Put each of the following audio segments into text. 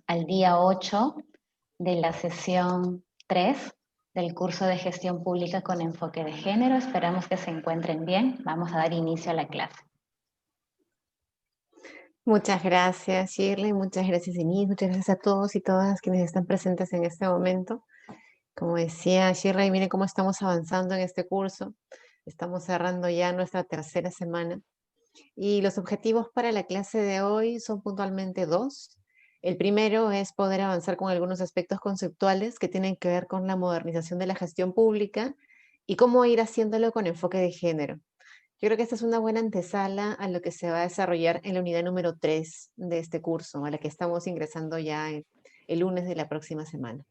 Al día 8 de la sesión 3 del curso de gestión pública con enfoque de género. Esperamos que se encuentren bien. Vamos a dar inicio a la clase. Muchas gracias, Shirley. Muchas gracias, Denise. Muchas gracias a todos y todas quienes están presentes en este momento. Como decía Shirley, miren cómo estamos avanzando en este curso. Estamos cerrando ya nuestra tercera semana. Y los objetivos para la clase de hoy son puntualmente dos. El primero es poder avanzar con algunos aspectos conceptuales que tienen que ver con la modernización de la gestión pública y cómo ir haciéndolo con enfoque de género. Yo creo que esta es una buena antesala a lo que se va a desarrollar en la unidad número 3 de este curso, a la que estamos ingresando ya el lunes de la próxima semana.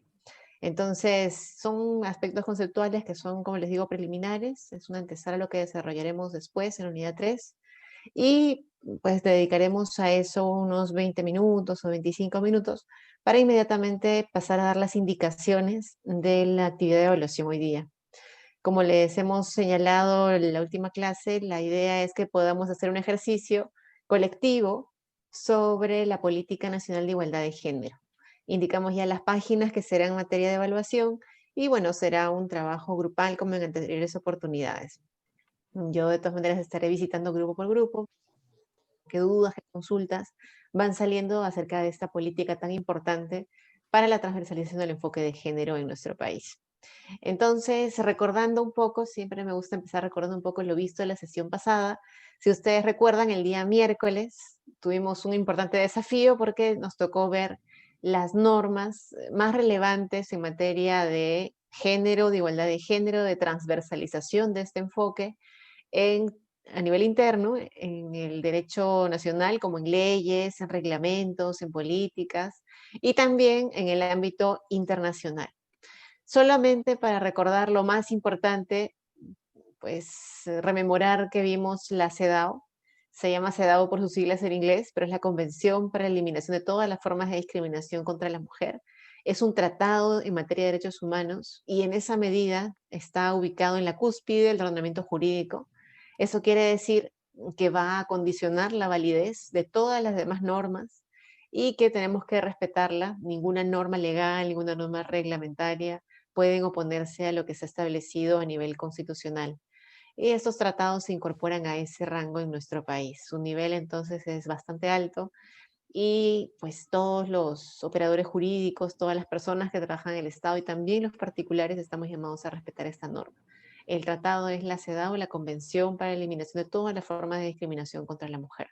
Entonces, son aspectos conceptuales que son, como les digo, preliminares. Es una antesala a lo que desarrollaremos después en la unidad 3. Y pues dedicaremos a eso unos 20 minutos o 25 minutos para inmediatamente pasar a dar las indicaciones de la actividad de evaluación hoy día. Como les hemos señalado en la última clase, la idea es que podamos hacer un ejercicio colectivo sobre la Política Nacional de Igualdad de Género. Indicamos ya las páginas que serán materia de evaluación y bueno, será un trabajo grupal como en anteriores oportunidades. Yo de todas maneras estaré visitando grupo por grupo, qué dudas, qué consultas van saliendo acerca de esta política tan importante para la transversalización del enfoque de género en nuestro país. Entonces, recordando un poco, siempre me gusta empezar recordando un poco lo visto en la sesión pasada. Si ustedes recuerdan, el día miércoles tuvimos un importante desafío porque nos tocó ver las normas más relevantes en materia de género, de igualdad de género, de transversalización de este enfoque a nivel interno, en el derecho nacional, como en leyes, en reglamentos, en políticas, y también en el ámbito internacional. Solamente para recordar lo más importante, pues rememorar que vimos la CEDAW. Se llama CEDAW por sus siglas en inglés, pero es la Convención para la Eliminación de todas las formas de discriminación contra la mujer. Es un tratado en materia de derechos humanos y en esa medida está ubicado en la cúspide del ordenamiento jurídico. Eso quiere decir que va a condicionar la validez de todas las demás normas y que tenemos que respetarla. Ninguna norma legal, ninguna norma reglamentaria pueden oponerse a lo que se ha establecido a nivel constitucional. Y estos tratados se incorporan a ese rango en nuestro país. Su nivel entonces es bastante alto y pues todos los operadores jurídicos, todas las personas que trabajan en el Estado y también los particulares estamos llamados a respetar esta norma. El tratado es la CEDAW, la Convención para la Eliminación de todas las formas de discriminación contra la mujer.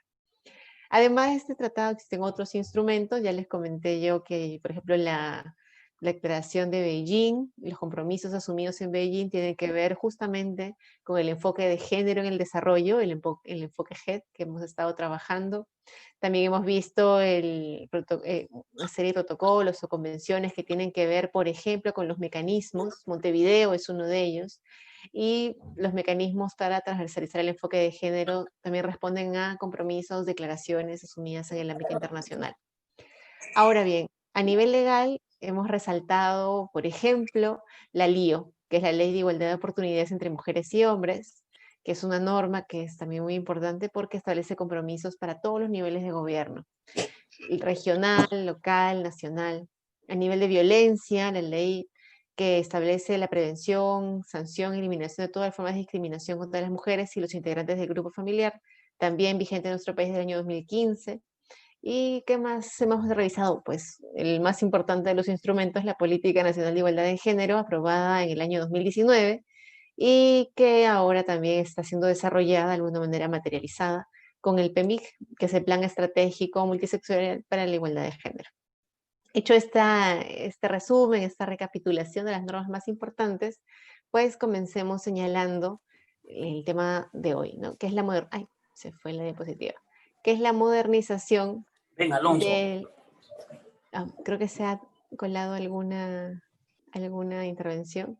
Además de este tratado existen otros instrumentos, ya les comenté yo que, por ejemplo, la declaración de Beijing, los compromisos asumidos en Beijing tienen que ver justamente con el enfoque de género en el desarrollo, el enfoque GED que hemos estado trabajando. También hemos visto una serie de protocolos o convenciones que tienen que ver, por ejemplo, con los mecanismos. Montevideo es uno de ellos. Y los mecanismos para transversalizar el enfoque de género también responden a compromisos, declaraciones asumidas en el ámbito internacional. Ahora bien, a nivel legal hemos resaltado, por ejemplo, la LIO, que es la Ley de Igualdad de Oportunidades entre Mujeres y Hombres, que es una norma que es también muy importante porque establece compromisos para todos los niveles de gobierno, regional, local, nacional. A nivel de violencia, la ley que establece la prevención, sanción y eliminación de todas las formas de discriminación contra las mujeres y los integrantes del grupo familiar, también vigente en nuestro país del año 2015. ¿Y qué más hemos revisado? Pues el más importante de los instrumentos, la Política Nacional de Igualdad de Género, aprobada en el año 2019 y que ahora también está siendo desarrollada de alguna manera materializada con el PEMIG, que es el Plan Estratégico Multisectorial para la Igualdad de Género. Hecho este resumen, esta recapitulación de las normas más importantes, pues comencemos señalando el tema de hoy, ¿no? Que es ay, se fue la diapositiva. Que es la modernización Ven, Alonso. Creo que se ha colado alguna intervención.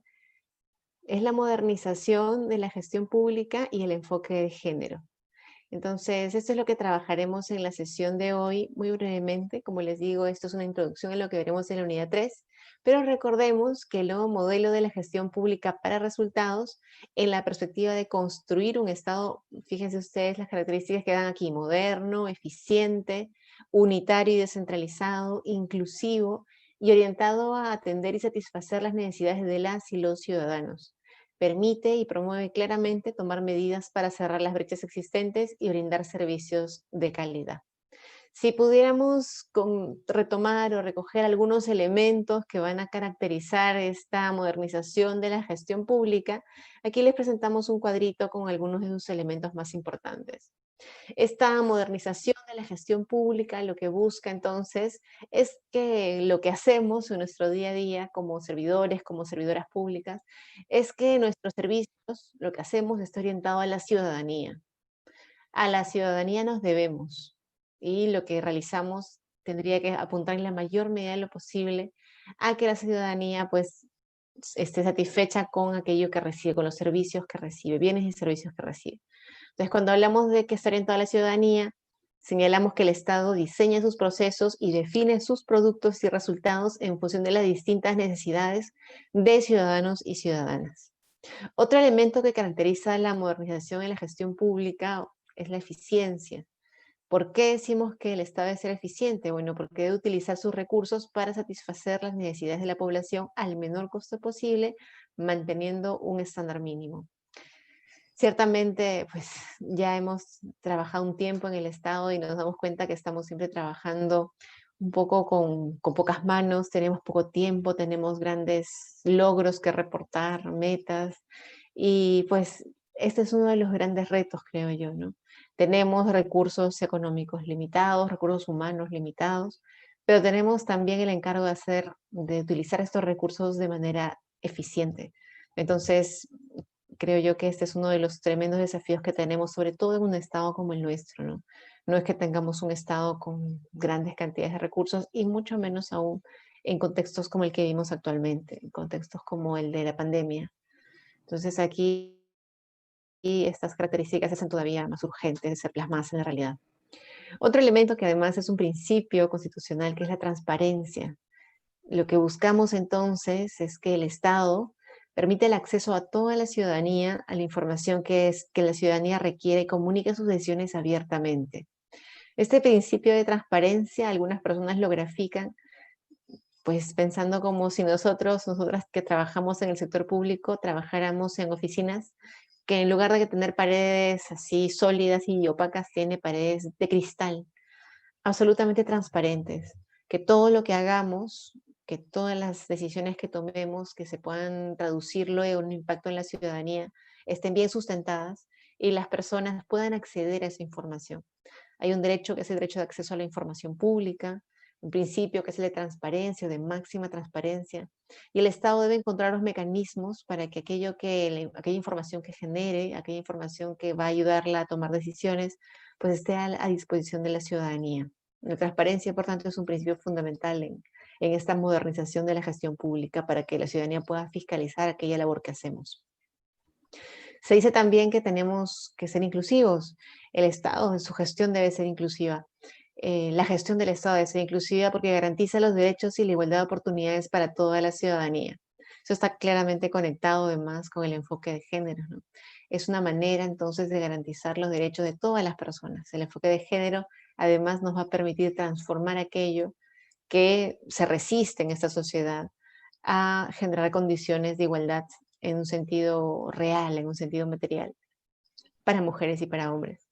Es la modernización de la gestión pública y el enfoque de género. Entonces, esto es lo que trabajaremos en la sesión de hoy, muy brevemente. Como les digo, esto es una introducción a lo que veremos en la unidad 3, pero recordemos que el nuevo modelo de la gestión pública para resultados, en la perspectiva de construir un Estado, fíjense ustedes las características que dan aquí: moderno, eficiente, unitario y descentralizado, inclusivo y orientado a atender y satisfacer las necesidades de las y los ciudadanos. Permite y promueve claramente tomar medidas para cerrar las brechas existentes y brindar servicios de calidad. Si pudiéramos retomar o recoger algunos elementos que van a caracterizar esta modernización de la gestión pública, aquí les presentamos un cuadrito con algunos de sus elementos más importantes. Esta modernización de la gestión pública lo que busca entonces es que lo que hacemos en nuestro día a día como servidores, como servidoras públicas, es que nuestros servicios, lo que hacemos está orientado a la ciudadanía. A la ciudadanía nos debemos y lo que realizamos tendría que apuntar en la mayor medida de lo posible a que la ciudadanía pues esté satisfecha con aquello que recibe, con los servicios que recibe, bienes y servicios que recibe. Entonces, cuando hablamos de que está orientado a la ciudadanía, señalamos que el Estado diseña sus procesos y define sus productos y resultados en función de las distintas necesidades de ciudadanos y ciudadanas. Otro elemento que caracteriza la modernización en la gestión pública es la eficiencia. ¿Por qué decimos que el Estado debe ser eficiente? Bueno, porque debe utilizar sus recursos para satisfacer las necesidades de la población al menor costo posible, manteniendo un estándar mínimo. Ciertamente, pues ya hemos trabajado un tiempo en el Estado y nos damos cuenta que estamos siempre trabajando un poco con pocas manos, tenemos poco tiempo, tenemos grandes logros que reportar, metas, y pues este es uno de los grandes retos, creo yo, ¿no? Tenemos recursos económicos limitados, recursos humanos limitados, pero tenemos también el encargo de utilizar estos recursos de manera eficiente. Entonces, creo yo que este es uno de los tremendos desafíos que tenemos, sobre todo en un estado como el nuestro, ¿no? No es que tengamos un estado con grandes cantidades de recursos y mucho menos aún en contextos como el que vivimos actualmente, en contextos como el de la pandemia. Entonces aquí estas características se hacen todavía más urgentes de ser plasmadas en la realidad. Otro elemento que además es un principio constitucional, que es la transparencia. Lo que buscamos entonces es que el Estado permite el acceso a toda la ciudadanía a la información que la ciudadanía requiere y comunique sus decisiones abiertamente. Este principio de transparencia, algunas personas lo grafican, pues pensando como si nosotras que trabajamos en el sector público, trabajáramos en oficinas que en lugar de tener paredes así sólidas y opacas, tiene paredes de cristal, absolutamente transparentes, que todo lo que hagamos, que todas las decisiones que tomemos, que se puedan traducir luego en un impacto en la ciudadanía, estén bien sustentadas y las personas puedan acceder a esa información. Hay un derecho que es el derecho de acceso a la información pública, un principio que es el de transparencia, de máxima transparencia, y el Estado debe encontrar los mecanismos para que aquella información que genere, aquella información que va a ayudarla a tomar decisiones, pues esté a disposición de la ciudadanía. La transparencia, por tanto, es un principio fundamental en esta modernización de la gestión pública para que la ciudadanía pueda fiscalizar aquella labor que hacemos. Se dice también que tenemos que ser inclusivos. El Estado en su gestión debe ser inclusiva. La gestión del Estado debe ser inclusiva porque garantiza los derechos y la igualdad de oportunidades para toda la ciudadanía. Eso está claramente conectado además con el enfoque de género, ¿no? Es una manera entonces de garantizar los derechos de todas las personas. El enfoque de género además nos va a permitir transformar aquello que se resiste en esta sociedad a generar condiciones de igualdad en un sentido real, en un sentido material, para mujeres y para hombres.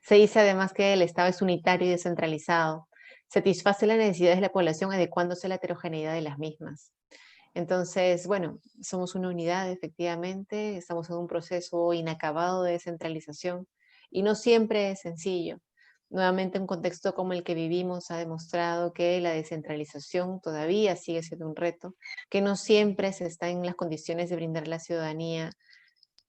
Se dice además que el Estado es unitario y descentralizado, satisface las necesidades de la población adecuándose a la heterogeneidad de las mismas. Entonces, bueno, somos una unidad efectivamente, estamos en un proceso inacabado de descentralización y no siempre es sencillo. Nuevamente, un contexto como el que vivimos ha demostrado que la descentralización todavía sigue siendo un reto, que no siempre se está en las condiciones de brindar a la ciudadanía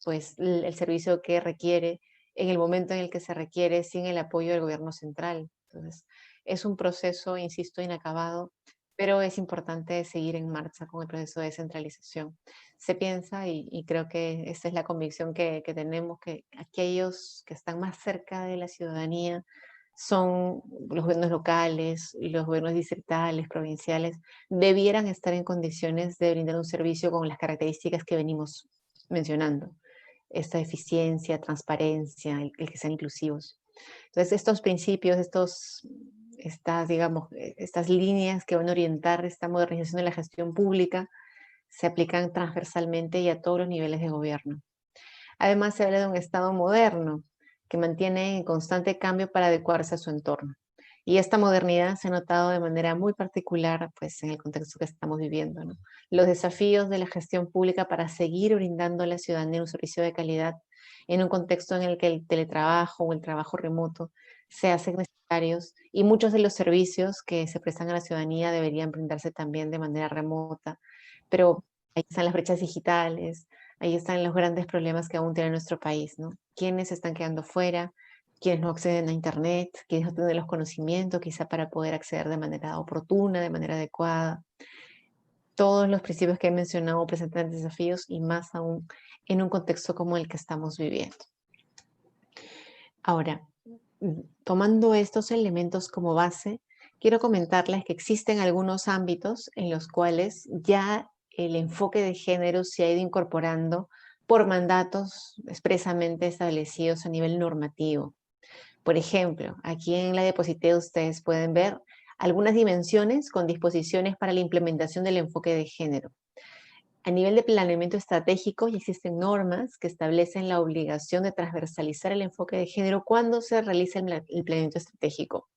pues, el servicio que requiere en el momento en el que se requiere sin el apoyo del gobierno central. Entonces, es un proceso, insisto, inacabado, pero es importante seguir en marcha con el proceso de descentralización. Se piensa, y creo que esta es la convicción que tenemos, que aquellos que están más cerca de la ciudadanía son los gobiernos locales y los gobiernos distritales, provinciales, debieran estar en condiciones de brindar un servicio con las características que venimos mencionando, esta eficiencia, transparencia, el que sean inclusivos. Entonces, estos principios, estos estas, digamos, estas líneas que van a orientar esta modernización de la gestión pública se aplican transversalmente y a todos los niveles de gobierno. Además, se habla de un Estado moderno que mantiene en constante cambio para adecuarse a su entorno. Y esta modernidad se ha notado de manera muy particular, pues, en el contexto que estamos viviendo, ¿no? Los desafíos de la gestión pública para seguir brindando a la ciudadanía un servicio de calidad en un contexto en el que el teletrabajo o el trabajo remoto se hacen necesarios y muchos de los servicios que se prestan a la ciudadanía deberían brindarse también de manera remota, pero ahí están las brechas digitales, ahí están los grandes problemas que aún tiene nuestro país, ¿no? ¿Quiénes están quedando fuera? ¿Quiénes no acceden a Internet? ¿Quiénes no tienen los conocimientos quizá para poder acceder de manera oportuna, de manera adecuada? Todos los principios que he mencionado presentan desafíos y más aún en un contexto como el que estamos viviendo. Ahora, tomando estos elementos como base, quiero comentarles que existen algunos ámbitos en los cuales ya el enfoque de género se ha ido incorporando por mandatos expresamente establecidos a nivel normativo. Por ejemplo, aquí en la diapositiva ustedes pueden ver algunas dimensiones con disposiciones para la implementación del enfoque de género. A nivel de planeamiento estratégico, ya existen normas que establecen la obligación de transversalizar el enfoque de género cuando se realiza el planeamiento estratégico.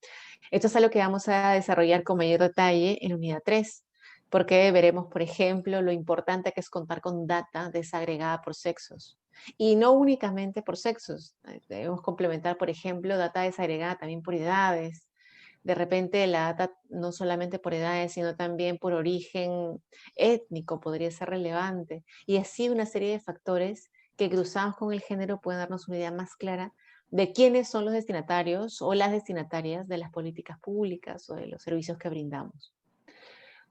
Esto es algo que vamos a desarrollar con mayor detalle en unidad 3, porque veremos, por ejemplo, lo importante que es contar con data desagregada por sexos. Y no únicamente por sexos, debemos complementar, por ejemplo, data desagregada también por edades. De repente la data no solamente por edades, sino también por origen étnico podría ser relevante. Y así una serie de factores que cruzados con el género pueden darnos una idea más clara de quiénes son los destinatarios o las destinatarias de las políticas públicas o de los servicios que brindamos.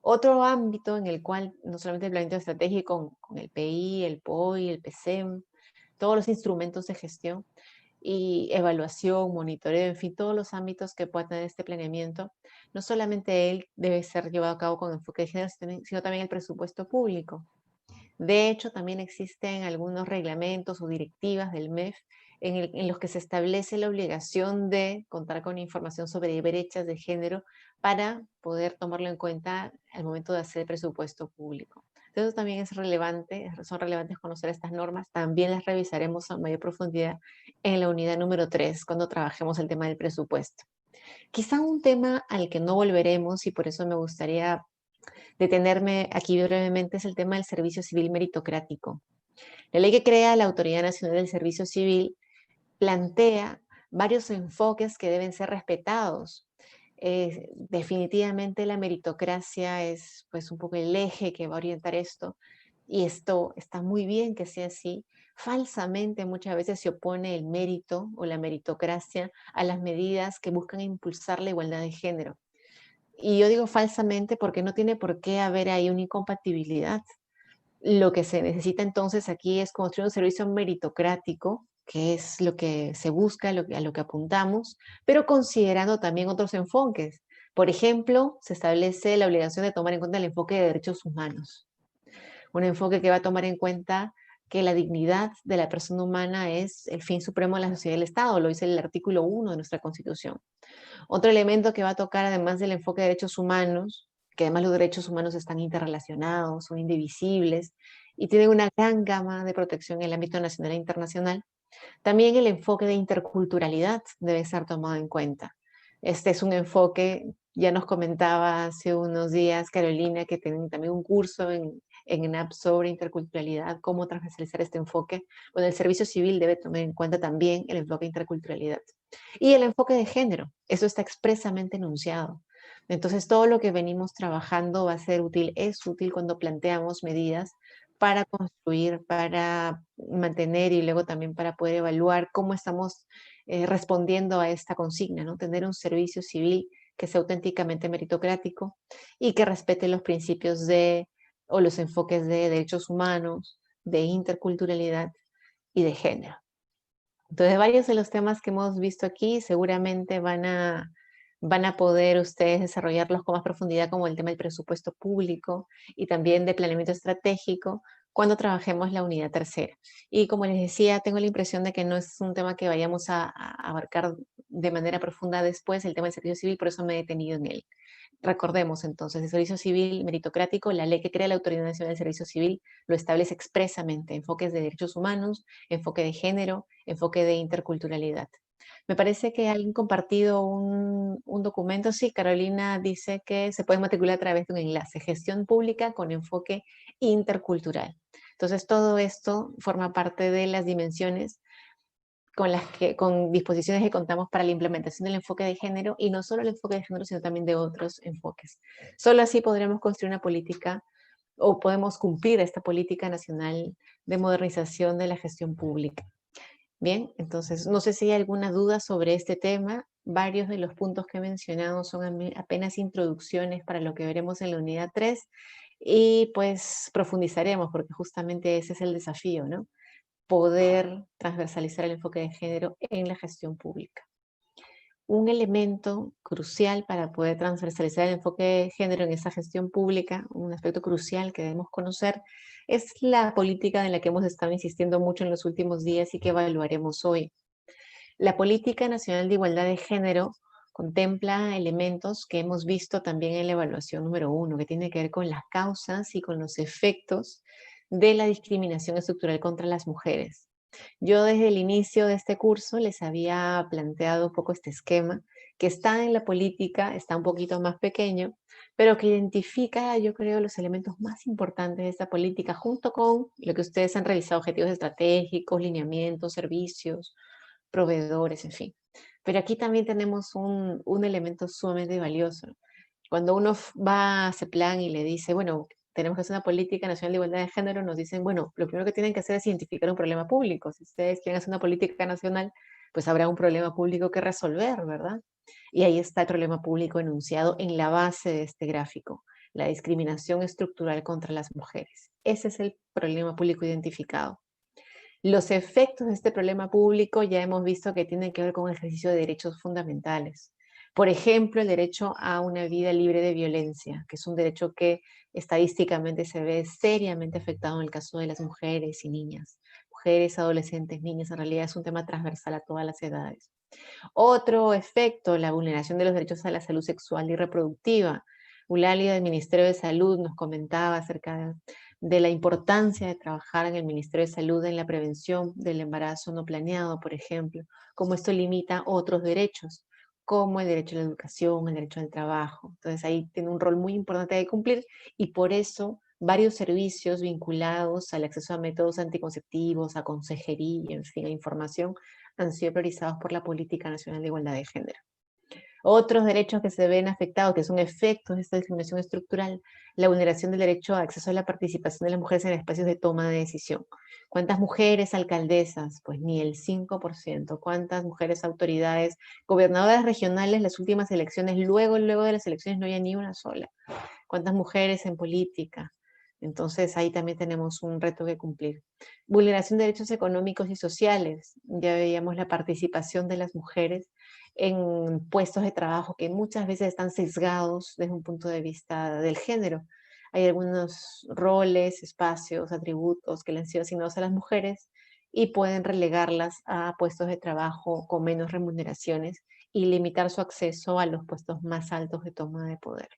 Otro ámbito en el cual no solamente el planeamiento estratégico con el PI, el POI, el PCEM, todos los instrumentos de gestión y evaluación, monitoreo, en fin, todos los ámbitos que pueda tener este planeamiento, no solamente él debe ser llevado a cabo con enfoque de género, sino también el presupuesto público. De hecho, también existen algunos reglamentos o directivas del MEF en los que se establece la obligación de contar con información sobre brechas de género para poder tomarlo en cuenta al momento de hacer presupuesto público. Entonces también es relevante, son relevantes conocer estas normas, también las revisaremos a mayor profundidad en la unidad número 3 cuando trabajemos el tema del presupuesto. Quizá un tema al que no volveremos y por eso me gustaría detenerme aquí brevemente es el tema del servicio civil meritocrático. La ley que crea la Autoridad Nacional del Servicio Civil plantea varios enfoques que deben ser respetados. Definitivamente la meritocracia es pues un poco el eje que va a orientar esto y esto está muy bien que sea así. Falsamente muchas veces se opone el mérito o la meritocracia a las medidas que buscan impulsar la igualdad de género. Y yo digo falsamente porque no tiene por qué haber ahí una incompatibilidad. Lo que se necesita entonces aquí es construir un servicio meritocrático, que es lo que se busca, a lo que apuntamos, pero considerando también otros enfoques. Por ejemplo, se establece la obligación de tomar en cuenta el enfoque de derechos humanos, un enfoque que va a tomar en cuenta que la dignidad de la persona humana es el fin supremo de la sociedad y del Estado, lo dice el artículo 1 de nuestra Constitución. Otro elemento que va a tocar, además del enfoque de derechos humanos, que además los derechos humanos están interrelacionados, son indivisibles y tienen una gran gama de protección en el ámbito nacional e internacional, también el enfoque de interculturalidad debe ser tomado en cuenta. Este es un enfoque, ya nos comentaba hace unos días Carolina, que tienen también un curso en ENAP sobre interculturalidad, cómo transversalizar este enfoque. Bueno, el servicio civil debe tomar en cuenta también el enfoque de interculturalidad. Y el enfoque de género, eso está expresamente enunciado. Entonces, todo lo que venimos trabajando va a ser útil, es útil cuando planteamos medidas para construir, para mantener y luego también para poder evaluar cómo estamos respondiendo a esta consigna, ¿no? Tener un servicio civil que sea auténticamente meritocrático y que respete los principios de, o los enfoques de derechos humanos, de interculturalidad y de género. Entonces, varios de los temas que hemos visto aquí seguramente van a poder ustedes desarrollarlos con más profundidad, como el tema del presupuesto público y también de planeamiento estratégico, cuando trabajemos la unidad tercera. Y como les decía, tengo la impresión de que no es un tema que vayamos a abarcar de manera profunda después, el tema del servicio civil, por eso me he detenido en él. Recordemos entonces, el servicio civil meritocrático, la ley que crea la Autoridad Nacional del Servicio Civil lo establece expresamente: enfoques de derechos humanos, enfoque de género, enfoque de interculturalidad. Me parece que alguien compartido un documento. Sí, Carolina dice que se puede matricular a través de un enlace: gestión pública con enfoque intercultural. Entonces, todo esto forma parte de las dimensiones con disposiciones que contamos para la implementación del enfoque de género, y no solo el enfoque de género, sino también de otros enfoques. Solo así podremos construir una política, o podemos cumplir esta política nacional de modernización de la gestión pública. Bien, entonces, no sé si hay alguna duda sobre este tema. Varios de los puntos que he mencionado son apenas introducciones para lo que veremos en la unidad 3, y pues profundizaremos, porque justamente ese es el desafío, ¿no? Poder transversalizar el enfoque de género en la gestión pública. Un elemento crucial para poder transversalizar el enfoque de género en esa gestión pública, un aspecto crucial que debemos conocer, es la política en la que hemos estado insistiendo mucho en los últimos días y que evaluaremos hoy. La Política Nacional de Igualdad de Género contempla elementos que hemos visto también en la evaluación número 1, que tiene que ver con las causas y con los efectos de la discriminación estructural contra las mujeres. Yo desde el inicio de este curso les había planteado un poco este esquema, que está en la política, está un poquito más pequeño, pero que identifica, yo creo, los elementos más importantes de esta política, junto con lo que ustedes han revisado: objetivos estratégicos, lineamientos, servicios, proveedores, en fin. Pero aquí también tenemos un elemento sumamente valioso. Cuando uno va a CEPLAN y le dice, bueno, tenemos que hacer una política nacional de igualdad de género, nos dicen, bueno, lo primero que tienen que hacer es identificar un problema público. Si ustedes quieren hacer una política nacional, pues habrá un problema público que resolver, ¿verdad? Y ahí está el problema público enunciado en la base de este gráfico: la discriminación estructural contra las mujeres. Ese es el problema público identificado. Los efectos de este problema público ya hemos visto que tienen que ver con el ejercicio de derechos fundamentales. Por ejemplo, el derecho a una vida libre de violencia, que es un derecho que estadísticamente se ve seriamente afectado en el caso de las mujeres y niñas. Mujeres, adolescentes, niñas, en realidad es un tema transversal a todas las edades. Otro efecto: la vulneración de los derechos a la salud sexual y reproductiva. Eulalia del Ministerio de Salud nos comentaba acerca de la importancia de trabajar en el Ministerio de Salud en la prevención del embarazo no planeado, por ejemplo, cómo esto limita otros derechos, como el derecho a la educación, el derecho al trabajo. Entonces ahí tiene un rol muy importante de cumplir, y por eso varios servicios vinculados al acceso a métodos anticonceptivos, a consejería, en fin, a información, han sido priorizados por la Política Nacional de Igualdad de Género. Otros derechos que se ven afectados, que son efectos de esta discriminación estructural: la vulneración del derecho a acceso a la participación de las mujeres en espacios de toma de decisión. ¿Cuántas mujeres alcaldesas? Pues ni el 5%. ¿Cuántas mujeres autoridades, gobernadoras regionales, las últimas elecciones, luego de las elecciones no había ni una sola? ¿Cuántas mujeres en política? Entonces ahí también tenemos un reto que cumplir. Vulneración de derechos económicos y sociales. Ya veíamos la participación de las mujeres en puestos de trabajo que muchas veces están sesgados desde un punto de vista del género. Hay algunos roles, espacios, atributos que le han sido asignados a las mujeres y pueden relegarlas a puestos de trabajo con menos remuneraciones y limitar su acceso a los puestos más altos de toma de poder.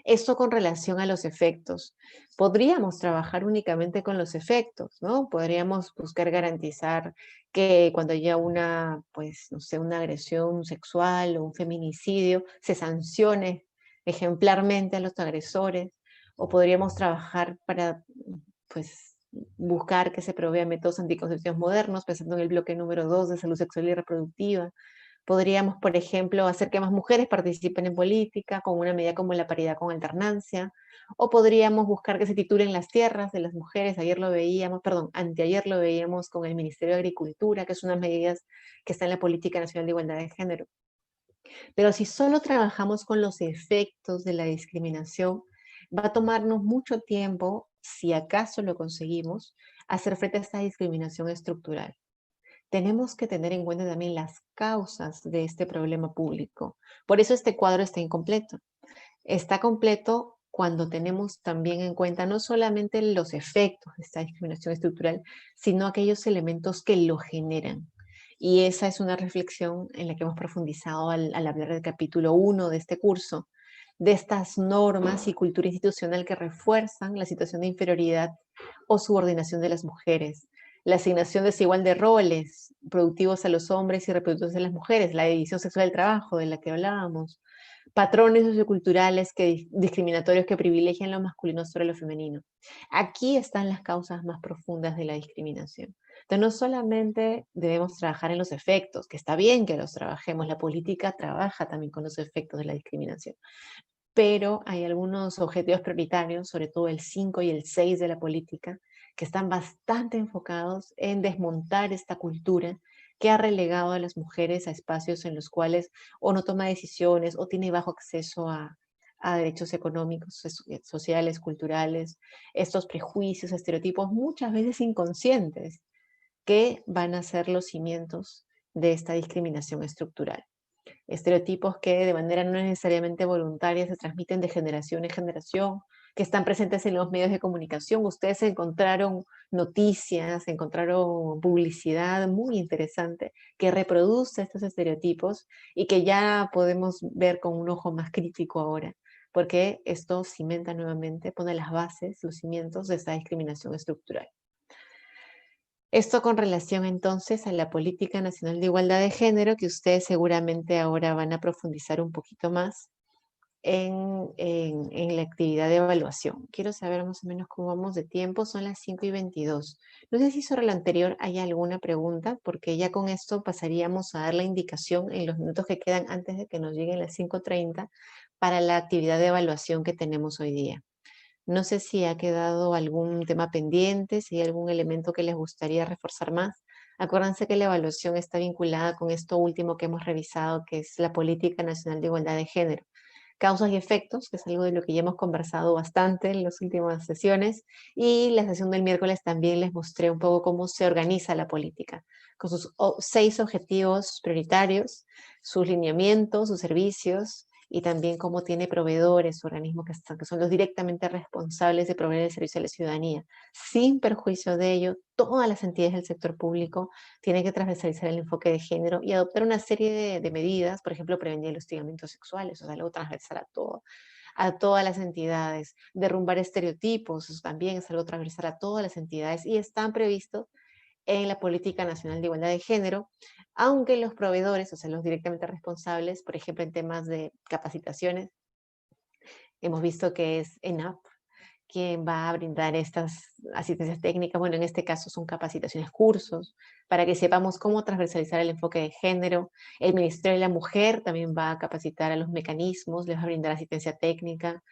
Esto con relación a los efectos. Podríamos trabajar únicamente con los efectos, ¿no? Podríamos buscar garantizar que cuando haya una, pues, no sé, una agresión sexual o un feminicidio, se sancione ejemplarmente a los agresores, o podríamos trabajar para, pues, buscar que se provean métodos anticonceptivos modernos, pensando en el bloque número 2 de salud sexual y reproductiva. Podríamos, por ejemplo, hacer que más mujeres participen en política con una medida como la paridad con alternancia, o podríamos buscar que se titulen las tierras de las mujeres. Ayer lo veíamos, perdón, anteayer lo veíamos con el Ministerio de Agricultura, que es una medida que está en la Política Nacional de Igualdad de Género. Pero si solo trabajamos con los efectos de la discriminación, va a tomarnos mucho tiempo, si acaso lo conseguimos, hacer frente a esta discriminación estructural. Tenemos que tener en cuenta también las causas de este problema público. Por eso este cuadro está incompleto. Está completo cuando tenemos también en cuenta no solamente los efectos de esta discriminación estructural, sino aquellos elementos que lo generan. Y esa es una reflexión en la que hemos profundizado al hablar del capítulo 1 de este curso, de estas normas y cultura institucional que refuerzan la situación de inferioridad o subordinación de las mujeres, la asignación desigual de roles productivos a los hombres y reproductivos a las mujeres, la división sexual del trabajo de la que hablábamos, patrones socioculturales discriminatorios que privilegian lo masculino sobre lo femenino. Aquí están las causas más profundas de la discriminación. Entonces, no solamente debemos trabajar en los efectos, que está bien que los trabajemos, la política trabaja también con los efectos de la discriminación, pero hay algunos objetivos prioritarios, sobre todo el 5 y el 6 de la política, que están bastante enfocados en desmontar esta cultura que ha relegado a las mujeres a espacios en los cuales o no toma decisiones o tiene bajo acceso a derechos económicos, sociales, culturales, estos prejuicios, estereotipos muchas veces inconscientes que van a ser los cimientos de esta discriminación estructural. Estereotipos que de manera no necesariamente voluntaria se transmiten de generación en generación, que están presentes en los medios de comunicación. Ustedes encontraron noticias, encontraron publicidad muy interesante que reproduce estos estereotipos y que ya podemos ver con un ojo más crítico ahora, porque esto cimenta nuevamente, pone las bases, los cimientos de esta discriminación estructural. Esto con relación entonces a la Política Nacional de Igualdad de Género, que ustedes seguramente ahora van a profundizar un poquito más en la actividad de evaluación. Quiero saber más o menos cómo vamos de tiempo, son las 5:22. No sé si sobre lo anterior hay alguna pregunta, porque ya con esto pasaríamos a dar la indicación en los minutos que quedan antes de que nos lleguen las 5:30 para la actividad de evaluación que tenemos hoy día. No sé si ha quedado algún tema pendiente, si hay algún elemento que les gustaría reforzar más. Acuérdense que la evaluación está vinculada con esto último que hemos revisado, que es la Política Nacional de Igualdad de Género. Causas y efectos, que es algo de lo que ya hemos conversado bastante en las últimas sesiones, y la sesión del miércoles también les mostré un poco cómo se organiza la política, con sus 6 objetivos prioritarios, sus lineamientos, sus servicios, y también cómo tiene proveedores, organismos que son los directamente responsables de proveer el servicio a la ciudadanía. Sin perjuicio de ello, todas las entidades del sector público tienen que transversalizar el enfoque de género y adoptar una serie de medidas, por ejemplo, prevenir los hostigamientos sexuales, o sea, algo transversal a todas las entidades, derrumbar estereotipos, eso también es algo transversal a todas las entidades y están previstos en la Política Nacional de Igualdad de Género, aunque los proveedores, o sea, los directamente responsables, por ejemplo, en temas de capacitaciones, hemos visto que es ENAP quien va a brindar estas asistencias técnicas. Bueno, en este caso son capacitaciones, cursos, para que sepamos cómo transversalizar el enfoque de género. El Ministerio de la Mujer también va a capacitar a los mecanismos, les va a brindar asistencia técnica.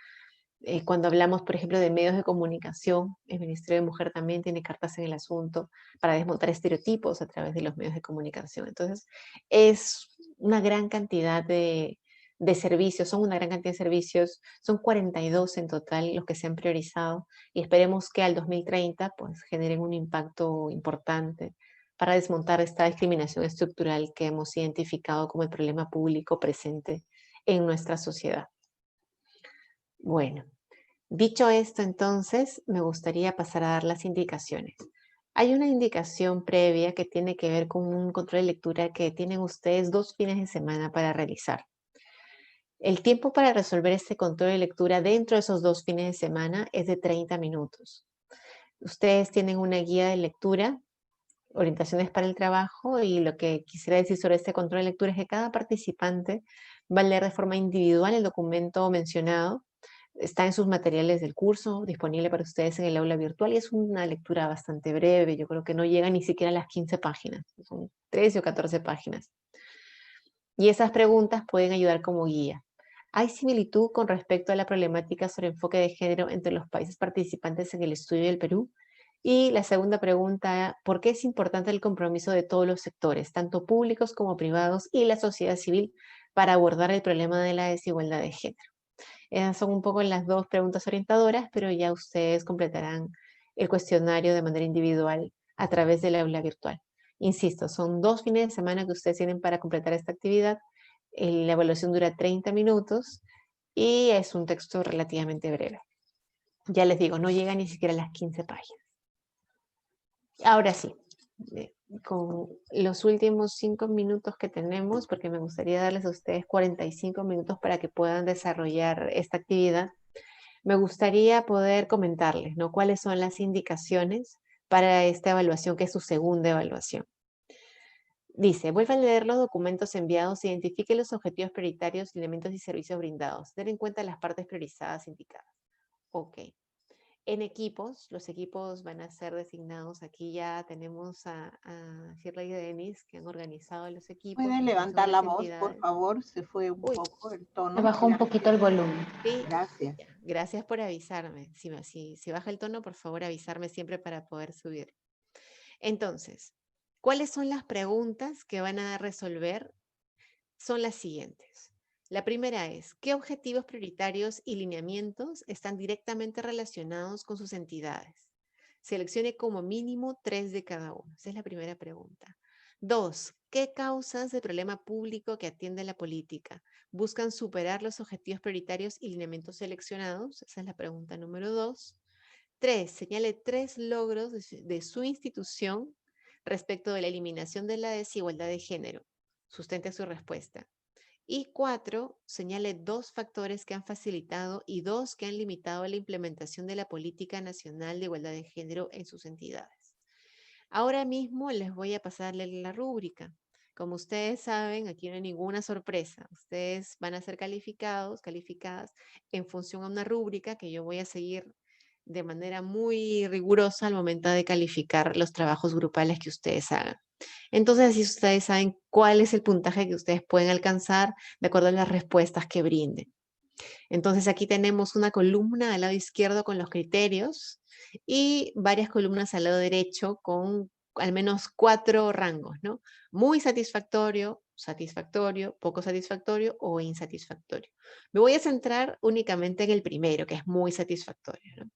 Cuando hablamos, por ejemplo, de medios de comunicación, el Ministerio de Mujer también tiene cartas en el asunto para desmontar estereotipos a través de los medios de comunicación. Entonces, es una gran cantidad de servicios, son una gran cantidad de servicios, son 42 en total los que se han priorizado y esperemos que al 2030 pues generen un impacto importante para desmontar esta discriminación estructural que hemos identificado como el problema público presente en nuestra sociedad. Bueno, dicho esto, entonces, me gustaría pasar a dar las indicaciones. Hay una indicación previa que tiene que ver con un control de lectura que tienen ustedes 2 fines de semana para realizar. El tiempo para resolver este control de lectura dentro de esos 2 fines de semana es de 30 minutos. Ustedes tienen una guía de lectura, orientaciones para el trabajo, y lo que quisiera decir sobre este control de lectura es que cada participante va a leer de forma individual el documento mencionado. Está en sus materiales del curso, disponible para ustedes en el aula virtual y es una lectura bastante breve. Yo creo que no llega ni siquiera a las 15 páginas, son 13 o 14 páginas. Y esas preguntas pueden ayudar como guía. ¿Hay similitud con respecto a la problemática sobre enfoque de género entre los países participantes en el estudio del Perú? Y la segunda pregunta, ¿por qué es importante el compromiso de todos los sectores, tanto públicos como privados y la sociedad civil, para abordar el problema de la desigualdad de género? Esas son un poco las 2 preguntas orientadoras, pero ya ustedes completarán el cuestionario de manera individual a través del aula virtual. Insisto, son 2 fines de semana que ustedes tienen para completar esta actividad. La evaluación dura 30 minutos y es un texto relativamente breve. Ya les digo, no llega ni siquiera a las 15 páginas. Ahora sí, con los últimos 5 minutos que tenemos, porque me gustaría darles a ustedes 45 minutos para que puedan desarrollar esta actividad, me gustaría poder comentarles, ¿no?, cuáles son las indicaciones para esta evaluación, que es su segunda evaluación. Dice, vuelva a leer los documentos enviados, identifique los objetivos prioritarios, elementos y servicios brindados. Ten en cuenta las partes priorizadas indicadas. Ok. En equipos, los equipos van a ser designados. Aquí ya tenemos a Shirley y Denis, que han organizado los equipos. ¿Puede En función levantar de la las voz, por entidades. favor? Se fue un Uy, poco el Se tono. bajó un poquito el volumen. sí, Gracias. ya, gracias por avisarme. Si baja el tono, por favor, avisarme siempre para poder subir. Entonces, ¿cuáles son las preguntas que van a resolver? Son las siguientes. La primera es, ¿qué objetivos prioritarios y lineamientos están directamente relacionados con sus entidades? Seleccione como mínimo 3 de cada uno. Esa es la primera pregunta. 2, ¿qué causas del problema público que atiende la política buscan superar los objetivos prioritarios y lineamientos seleccionados? Esa es la pregunta número 2. 3, señale 3 logros de su institución respecto de la eliminación de la desigualdad de género. Sustente su respuesta. Y 4, señale 2 factores que han facilitado y 2 que han limitado la implementación de la Política Nacional de Igualdad de Género en sus entidades. Ahora mismo les voy a pasarle la rúbrica. Como ustedes saben, aquí no hay ninguna sorpresa. Ustedes van a ser calificados, calificadas en función a una rúbrica que yo voy a seguir de manera muy rigurosa al momento de calificar los trabajos grupales que ustedes hagan. Entonces, así ustedes saben cuál es el puntaje que ustedes pueden alcanzar de acuerdo a las respuestas que brinden. Entonces, aquí tenemos una columna al lado izquierdo con los criterios y varias columnas al lado derecho con al menos 4 rangos, ¿no? Muy satisfactorio, satisfactorio, poco satisfactorio o insatisfactorio. Me voy a centrar únicamente en el primero, que es muy satisfactorio, ¿no?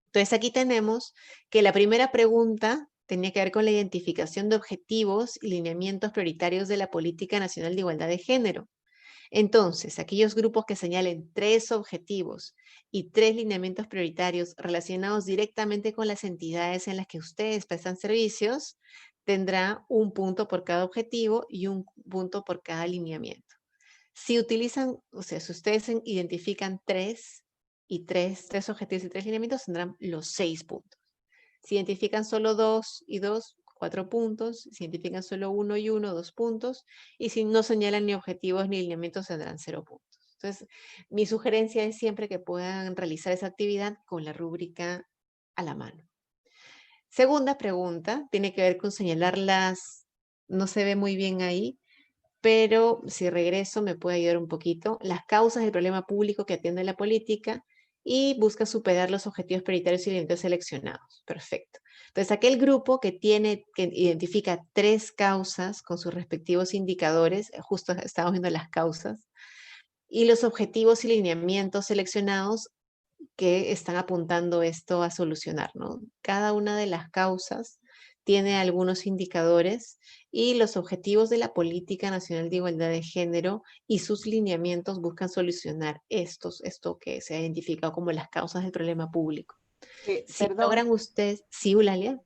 Entonces, aquí tenemos que la primera pregunta tenía que ver con la identificación de objetivos y lineamientos prioritarios de la Política Nacional de Igualdad de Género. Entonces, aquellos grupos que señalen 3 objetivos y 3 lineamientos prioritarios relacionados directamente con las entidades en las que ustedes prestan servicios, tendrá un punto por cada objetivo y un punto por cada lineamiento. Si utilizan, o sea, si ustedes identifican 3 objetivos y 3 lineamientos, tendrán los 6 puntos. Si identifican solo 2 y 2, 4 puntos. Si identifican solo 1 y 1, 2 puntos. Y si no señalan ni objetivos ni lineamientos, tendrán 0 puntos. Entonces, mi sugerencia es siempre que puedan realizar esa actividad con la rúbrica a la mano. Segunda pregunta, tiene que ver con señalar no se ve muy bien ahí, pero si regreso me puede ayudar un poquito, las causas del problema público que atiende la política y busca superar los objetivos prioritarios y lineamientos seleccionados. Perfecto. Entonces, aquel grupo que identifica 3 causas con sus respectivos indicadores, justo estamos viendo las causas, y los objetivos y lineamientos seleccionados que están apuntando esto a solucionar, ¿no? Cada una de las causas tiene algunos indicadores y los objetivos de la Política Nacional de Igualdad de Género y sus lineamientos buscan solucionar esto que se ha identificado como las causas del problema público. Si Perdón, logran ustedes, sí, Eulalia,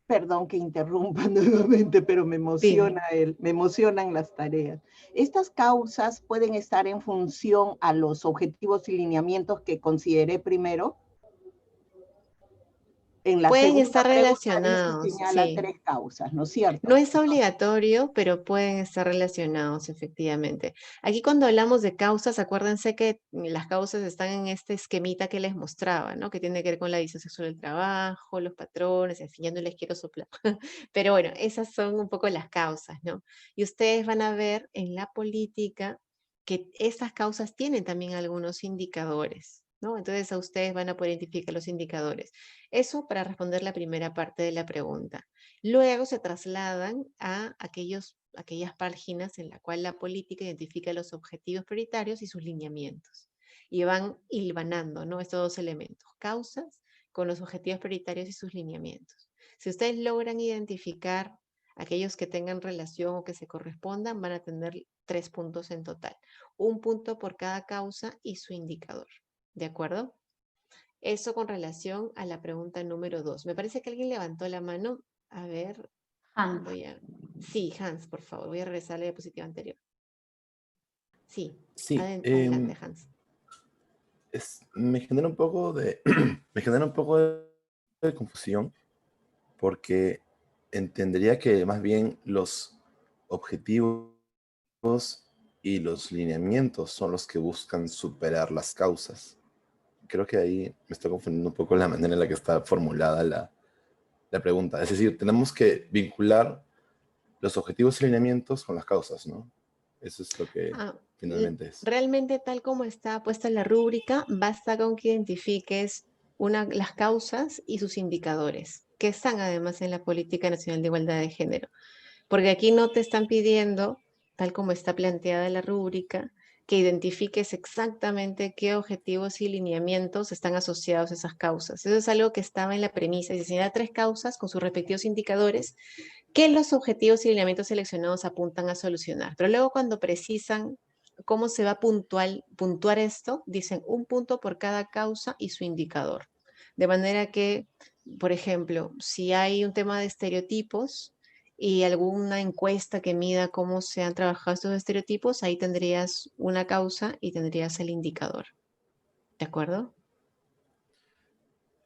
perdón que interrumpa nuevamente, pero me dime. emocionan las tareas. Estas causas pueden estar en función a los objetivos y lineamientos que consideré primero. En la Pueden segunda estar pregunta dice relacionados, señala sí. 3 causas, ¿no es No cierto? es obligatorio, pero pueden estar relacionados, efectivamente. Aquí cuando hablamos de causas, acuérdense que las causas están en este esquemita que les mostraba, ¿no? Que tiene que ver con la división sexual del trabajo, los patrones, en fin, ya no les quiero soplar. Pero bueno, esas son un poco las causas, ¿no? Y ustedes van a ver en la política que estas causas tienen también algunos indicadores, ¿no? Entonces a ustedes van a poder identificar los indicadores. Eso para responder la primera parte de la pregunta. Luego se trasladan a aquellas páginas en la cual la política identifica los objetivos prioritarios y sus lineamientos. Y van hilvanando, ¿no?, estos 2 elementos, causas con los objetivos prioritarios y sus lineamientos. Si ustedes logran identificar aquellos que tengan relación o que se correspondan, van a tener 3 puntos en total. un punto por cada causa y su indicador. ¿De acuerdo? Eso con relación a la pregunta número 2. Me parece que alguien levantó la mano. A ver, Hans. Sí, Hans, por favor. Voy a regresar a la diapositiva anterior. Sí, Sí, adelante, Hans. me genera un poco de, me genera un poco de confusión porque entendería que más bien los objetivos y los lineamientos son los que buscan superar las causas. Creo que ahí me estoy confundiendo un poco la manera en la que está formulada la pregunta. Es decir, tenemos que vincular los objetivos y lineamientos con las causas, ¿no? Eso es lo que finalmente es. Realmente, tal como está puesta en la rúbrica, basta con que identifiques las causas y sus indicadores, que están además en la Política Nacional de Igualdad de Género. Porque aquí no te están pidiendo, tal como está planteada la rúbrica, que identifiques exactamente qué objetivos y lineamientos están asociados a esas causas. Eso es algo que estaba en la premisa, y se señala 3 causas con sus respectivos indicadores que los objetivos y lineamientos seleccionados apuntan a solucionar. Pero luego cuando precisan cómo se va a puntuar esto, dicen un punto por cada causa y su indicador. De manera que, por ejemplo, si hay un tema de estereotipos y alguna encuesta que mida cómo se han trabajado estos estereotipos, ahí tendrías una causa y tendrías el indicador. ¿De acuerdo?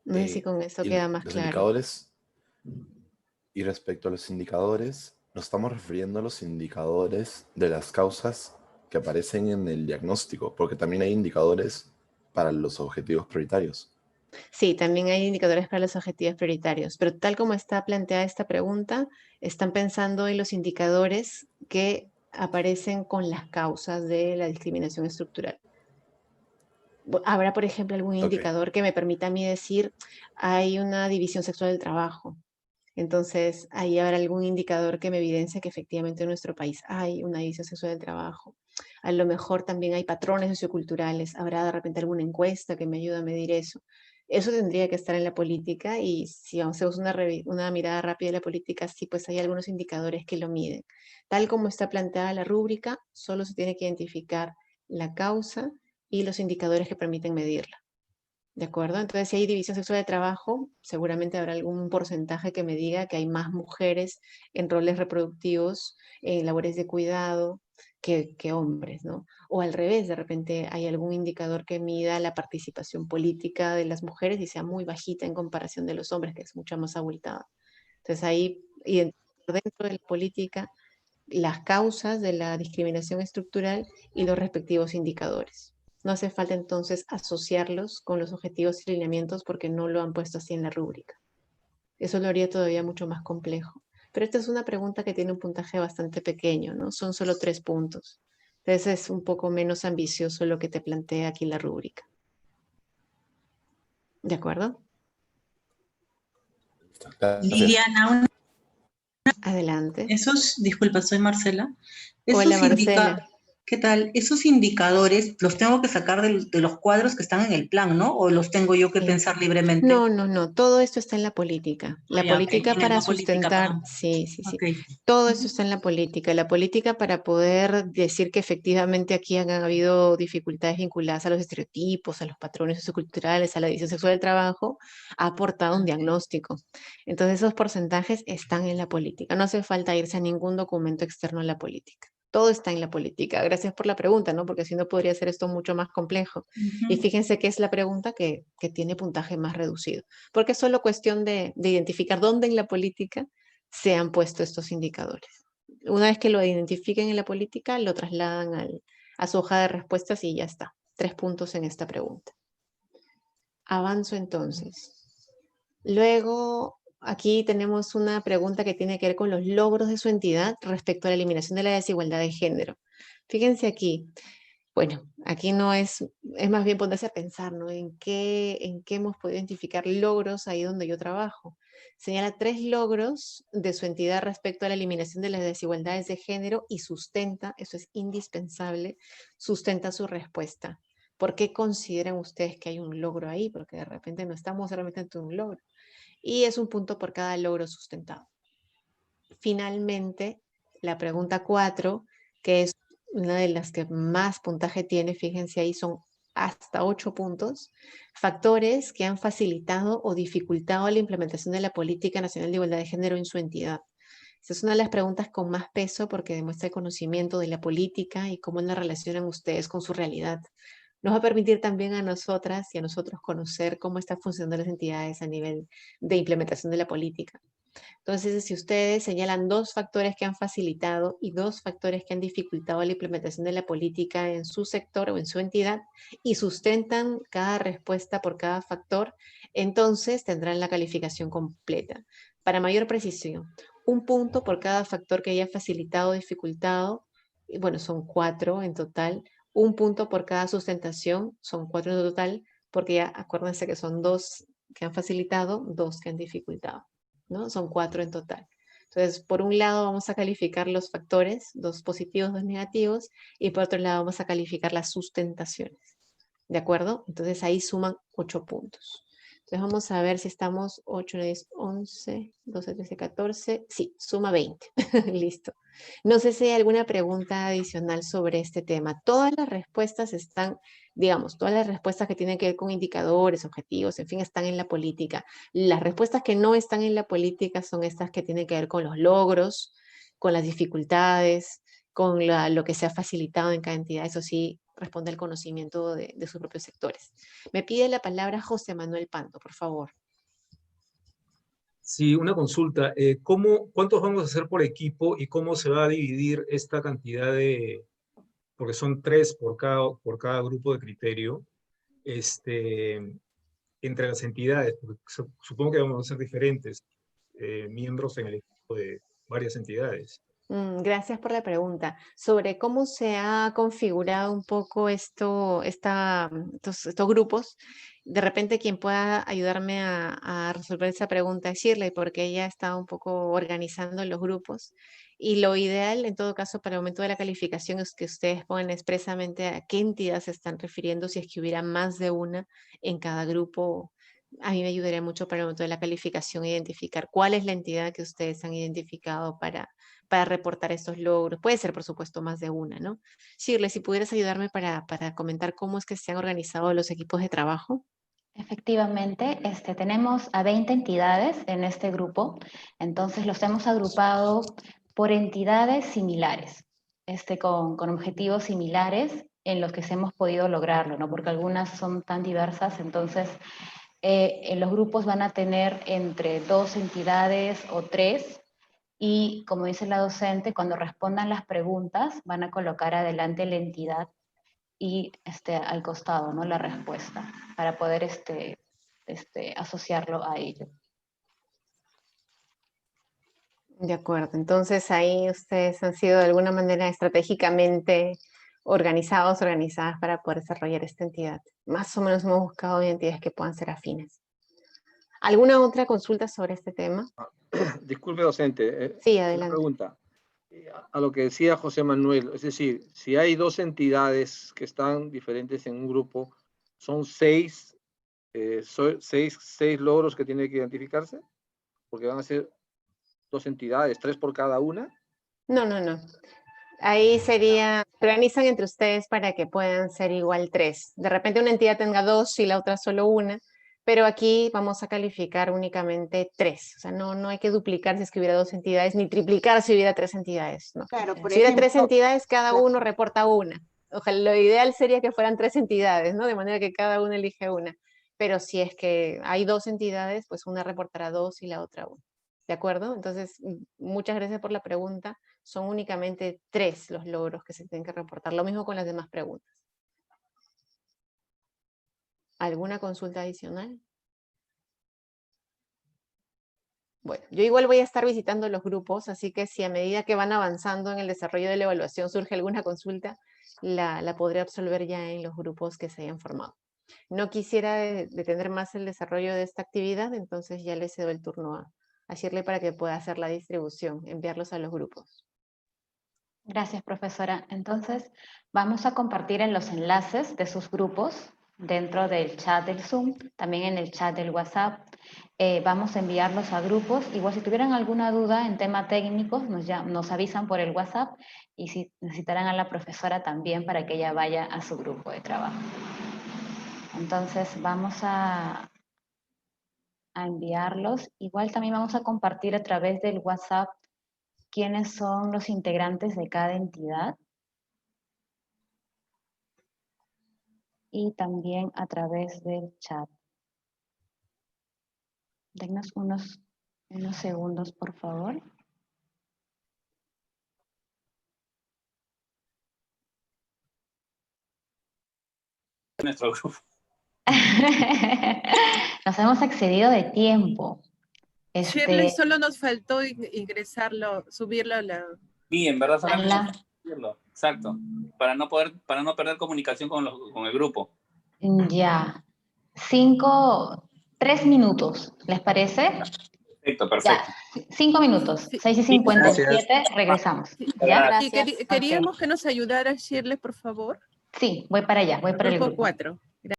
No sé si con esto Y queda más los claro. indicadores, y respecto a los indicadores, nos estamos refiriendo a los indicadores de las causas que aparecen en el diagnóstico, porque también hay indicadores para los objetivos prioritarios. Sí, también hay indicadores para los objetivos prioritarios, pero tal como está planteada esta pregunta, están pensando en los indicadores que aparecen con las causas de la discriminación estructural. Habrá, por ejemplo, algún indicador que me permita a mí decir, hay una división sexual del trabajo. Entonces, ahí habrá algún indicador que me evidencie que efectivamente en nuestro país hay una división sexual del trabajo. A lo mejor también hay patrones socioculturales, habrá de repente alguna encuesta que me ayude a medir eso. Eso tendría que estar en la política y si hacemos una mirada rápida de la política, sí, pues hay algunos indicadores que lo miden. Tal como está planteada la rúbrica, solo se tiene que identificar la causa y los indicadores que permiten medirla. ¿De acuerdo? Entonces, si hay división sexual de trabajo, seguramente habrá algún porcentaje que me diga que hay más mujeres en roles reproductivos, en labores de cuidado, que hombres, ¿no? O al revés, de repente hay algún indicador que mida la participación política de las mujeres y sea muy bajita en comparación de los hombres, que es mucho más abultada. Entonces, ahí, dentro de la política, las causas de la discriminación estructural y los respectivos indicadores. No hace falta entonces asociarlos con los objetivos y lineamientos porque no lo han puesto así en la rúbrica. Eso lo haría todavía mucho más complejo. Pero esta es una pregunta que tiene un puntaje bastante pequeño, ¿no? Son solo 3 puntos. Entonces es un poco menos ambicioso lo que te plantea aquí la rúbrica. ¿De acuerdo? Gracias. Liliana, Adelante. disculpa, soy Marcela. Hola, Marcela. ¿Qué tal? Esos indicadores los tengo que sacar de los cuadros que están en el plan, ¿no? ¿O los tengo yo que pensar libremente? No, todo esto está en la política. La política para sustentar, sí. Okay. Todo eso está en la política para poder decir que efectivamente aquí han habido dificultades vinculadas a los estereotipos, a los patrones socioculturales, a la división sexual del trabajo, ha aportado un diagnóstico. Entonces esos porcentajes están en la política. No hace falta irse a ningún documento externo a la política. Todo está en la política. Gracias por la pregunta, ¿no? Porque si no podría ser esto mucho más complejo. Y fíjense que es la pregunta que tiene puntaje más reducido, porque es solo cuestión de identificar dónde en la política se han puesto estos indicadores. Una vez que lo identifiquen en la política, lo trasladan a su hoja de respuestas y ya está. 3 puntos en esta pregunta. Avanzo entonces. Luego, aquí tenemos una pregunta que tiene que ver con los logros de su entidad respecto a la eliminación de la desigualdad de género. Fíjense aquí, bueno, aquí no es más bien ponerse a pensar, ¿no? En qué hemos podido identificar logros ahí donde yo trabajo. Señala 3 logros de su entidad respecto a la eliminación de las desigualdades de género y sustenta, eso es indispensable, sustenta su respuesta. ¿Por qué consideran ustedes que hay un logro ahí? Porque de repente no estamos realmente ante un logro. Y es un punto por cada logro sustentado. Finalmente, la pregunta 4, que es una de las que más puntaje tiene, fíjense ahí, son hasta 8 puntos, factores que han facilitado o dificultado la implementación de la Política Nacional de Igualdad de Género en su entidad. Esta es una de las preguntas con más peso porque demuestra el conocimiento de la política y cómo la relacionan ustedes con su realidad. Nos va a permitir también a nosotras y a nosotros conocer cómo están funcionando las entidades a nivel de implementación de la política. Entonces, si ustedes señalan 2 factores que han facilitado y 2 factores que han dificultado la implementación de la política en su sector o en su entidad y sustentan cada respuesta por cada factor, entonces tendrán la calificación completa. Para mayor precisión, 1 punto por cada factor que haya facilitado o dificultado, y bueno, son 4 en total. 1 punto por cada sustentación, son 4 en total, porque ya acuérdense que son 2 que han facilitado, 2 que han dificultado, ¿no? Son 4 en total. Entonces, por un lado vamos a calificar los factores, 2 positivos, 2 negativos, y por otro lado vamos a calificar las sustentaciones. ¿De acuerdo? Entonces ahí suman 8 puntos. Entonces vamos a ver si estamos 8, 9, 10, 11, 12, 13, 14. Sí, suma 20. Listo. No sé si hay alguna pregunta adicional sobre este tema. Todas las respuestas están, digamos, todas las respuestas que tienen que ver con indicadores, objetivos, en fin, están en la política. Las respuestas que no están en la política son estas que tienen que ver con los logros, con las dificultades, con lo que se ha facilitado en cada entidad. Eso sí, responde al conocimiento de sus propios sectores. Me pide la palabra José Manuel Panto, por favor. Sí, una consulta. ¿Cuántos vamos a hacer por equipo y cómo se va a dividir esta cantidad de, porque son 3 por cada grupo de criterio, entre las entidades? Porque supongo que vamos a ser diferentes miembros en el equipo de varias entidades. Gracias por la pregunta. Sobre cómo se ha configurado un poco estos grupos, de repente quien pueda ayudarme a resolver esa pregunta es Shirley, porque ella está un poco organizando los grupos. Y lo ideal, en todo caso, para el momento de la calificación es que ustedes pongan expresamente a qué entidad se están refiriendo, si es que hubiera más de una en cada grupo. A mí me ayudaría mucho para el momento de la calificación identificar cuál es la entidad que ustedes han identificado para reportar estos logros. Puede ser, por supuesto, más de una, ¿no? Shirley, si pudieras ayudarme para comentar cómo es que se han organizado los equipos de trabajo. Efectivamente, tenemos a 20 entidades en este grupo, entonces los hemos agrupado por entidades similares, con objetivos similares en los que se hemos podido lograrlo, ¿no? Porque algunas son tan diversas, entonces los grupos van a tener entre 2 entidades o 3, y como dice la docente, cuando respondan las preguntas van a colocar adelante la entidad y al costado, ¿no? La respuesta, para poder asociarlo a ello. De acuerdo, entonces ahí ustedes han sido de alguna manera estratégicamente organizadas para poder desarrollar esta entidad. Más o menos hemos buscado entidades que puedan ser afines. ¿Alguna otra consulta sobre este tema? Disculpe, docente. Sí, una adelante. pregunta. A lo que decía José Manuel, es decir, si hay 2 entidades que están diferentes en un grupo, ¿son 6 logros que tiene que identificarse? Porque van a ser 2 entidades, 3 por cada una. No. Ahí sería, organizan entre ustedes para que puedan ser igual 3. De repente una entidad tenga 2 y la otra solo una, pero aquí vamos a calificar únicamente 3. O sea, no hay que duplicar si es que hubiera 2 entidades, ni triplicar si hubiera 3 entidades. No. Claro, por Si hubiera ejemplo, 3 entidades, cada uno reporta una. Ojalá, lo ideal sería que fueran 3 entidades, ¿no? De manera que cada uno elige una. Pero si es que hay 2 entidades, pues una reportará 2 y la otra 1. ¿De acuerdo? Entonces, muchas gracias por la pregunta. Son únicamente 3 los logros que se tienen que reportar. Lo mismo con las demás preguntas. ¿Alguna consulta adicional? Bueno, yo igual voy a estar visitando los grupos, así que si a medida que van avanzando en el desarrollo de la evaluación surge alguna consulta, la podré absolver ya en los grupos que se hayan formado. No quisiera detener más el desarrollo de esta actividad, entonces ya le cedo el turno a Shirley para que pueda hacer la distribución, enviarlos a los grupos. Gracias, profesora. Entonces, vamos a compartir en los enlaces de sus grupos dentro del chat del Zoom, también en el chat del WhatsApp. Vamos a enviarlos a grupos. Igual si tuvieran alguna duda en tema técnicos, nos avisan por el WhatsApp y si necesitarán a la profesora también para que ella vaya a su grupo de trabajo. Entonces vamos a enviarlos. Igual también vamos a compartir a través del WhatsApp quiénes son los integrantes de cada entidad. Y también a través del chat. Denos unos segundos, por favor. Nuestro grupo. Nos hemos excedido de tiempo. Shirley, solo nos faltó ingresarlo, subirlo a la... Sí, en verdad solamente subirlo. Exacto. Para no perder comunicación con el grupo. Ya. 3 minutos, ¿les parece? Perfecto. Ya, 5 minutos, 6:57, regresamos. ¿Ya? Y queríamos que nos ayudara Shirley, por favor. Sí, voy para allá, voy para el grupo 4.